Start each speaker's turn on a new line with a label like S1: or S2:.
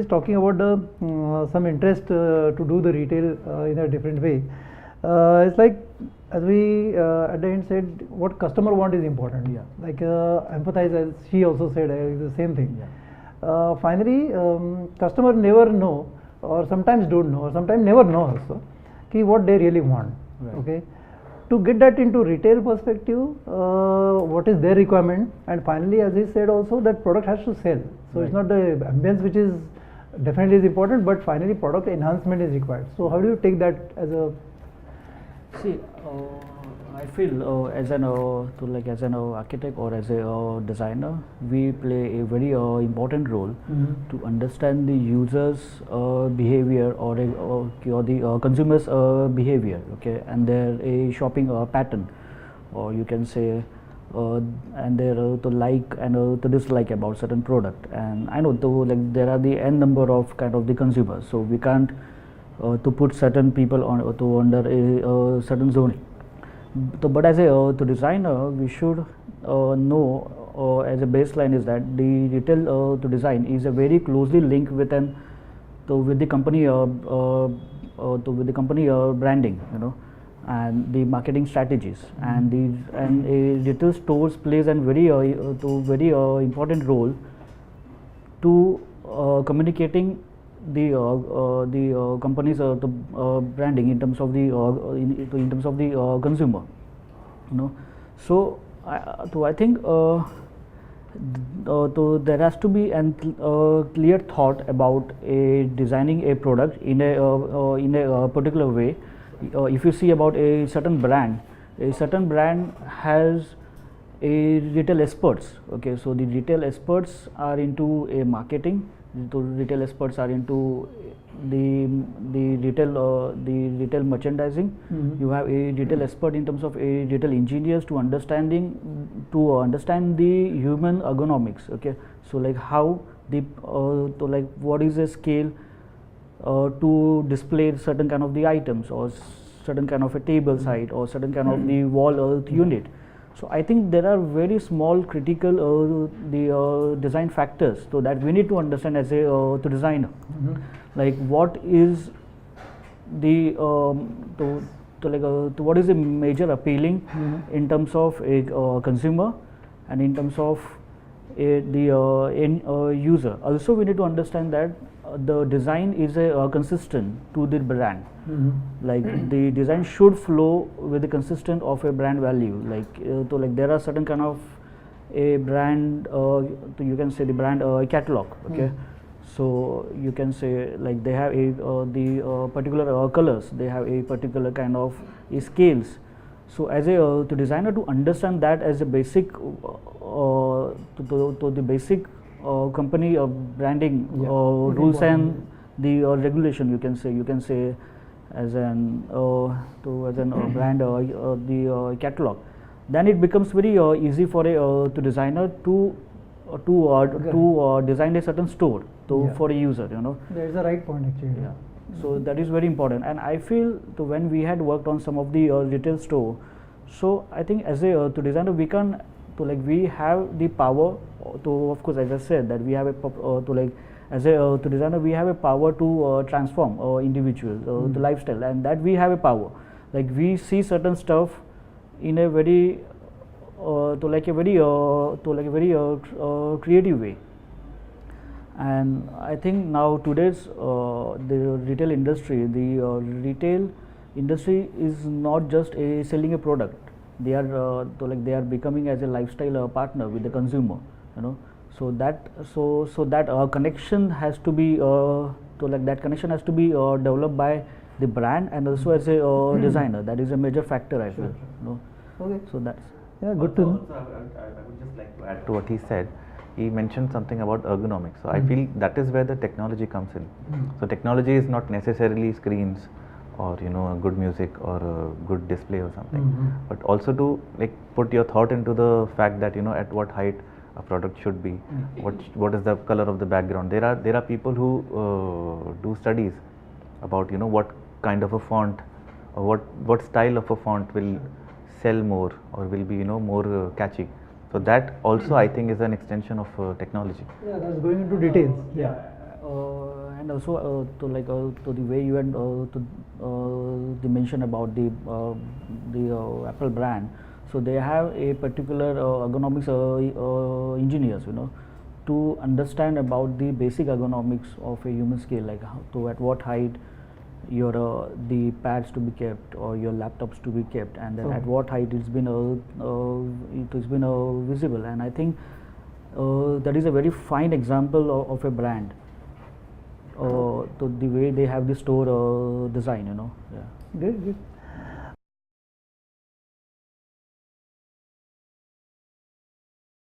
S1: is talking about the some interest to do the retail in a different way. It's like as we at the end said, what customer want is important.
S2: Yeah.
S1: Like empathize, as she also said, the same thing.
S2: Yeah.
S1: Finally, customer never know, or sometimes don't know, or sometimes never know also, ki what they really want.
S2: Right.
S1: Okay. To get that into retail perspective, what is their requirement, and finally, as he said also, that product has to sell. So
S2: Right.
S1: it's not the ambience which is definitely is important, but finally product enhancement is required. So how do you take that as a?
S2: See, I feel as an as an architect or as a designer, we play a very important role to understand the user's behavior or the consumer's behavior, okay, and their shopping pattern, or you can say, and their to like and to dislike about certain product. And I know though, like there are the n number of kind of the consumers, so we can't to put certain people on to under a certain zoning. But as a to designer, we should know as a baseline is that the retail to design is a very closely linked with an with the company with the company branding, and the marketing strategies, and a retail stores plays a very important role to communicating the company's branding in terms of the in terms of the consumer, So I think there has to be a clear thought about designing a product in a particular way. If you see about a certain brand has a retail experts. Okay, so the retail experts are into a marketing. The retail experts are into the retail merchandising. You have a retail expert in terms of a retail engineers to understand the human ergonomics. Okay, so like how the to like what is the scale to display certain kind of the items, or certain kind of a table side, or certain kind of the wall unit. So I think there are very small critical the design factors, so that we need to understand as a to designer, like what is the what is the major appealing in terms of a consumer, and in terms of the end user. Also, we need to understand that the design is consistent to the brand. Like the design should flow with the consistent of a brand value. Like there are certain kind of a brand. You can say the brand catalog. Okay, so you can say like they have the particular colors. They have a particular kind of scales. So as a to designer to understand that as a basic to the basic company branding rules and the regulation, you can say as an brand the catalog, then it becomes very easy for a to designer to design a certain store for a user.
S1: That is the right point actually.
S2: Yeah. So that is very important, and I feel when we had worked on some of the retail store, so I think as a to designer we can we have the power to, of course, as I said, that we have a as a to designer we have a power to transform individual the lifestyle, and that we have a power. Like we see certain stuff in a very creative way. And I think now today's the retail industry is not just selling a product. They are they are becoming as a lifestyle partner with the consumer. So that connection has to be that connection has to be developed by the brand, and also as a designer. That is a major factor, I feel.
S1: Okay.
S2: So that's
S1: good to know.
S3: Also, I would just like to add to what he said. He mentioned something about ergonomics. So I feel that is where the technology comes in. So technology is not necessarily screens or a good music or a good display or something, but also to put your thought into the fact that at what height a product should be, what is the color of the background. There are people who do studies about what kind of a font or what style of a font will sell more or will be more catchy. So that also I think is an extension of technology.
S1: Yeah, that's going into details.
S2: Yeah. And also to the way you had the mention about the Apple brand. So they have a particular ergonomics engineers, to understand about the basic ergonomics of a human scale, like at what height your the pads to be kept or your laptops to be kept, and then at what height it has been visible. And I think that is a very fine example of a brand. To the way they have the store design, Yeah.
S1: Great.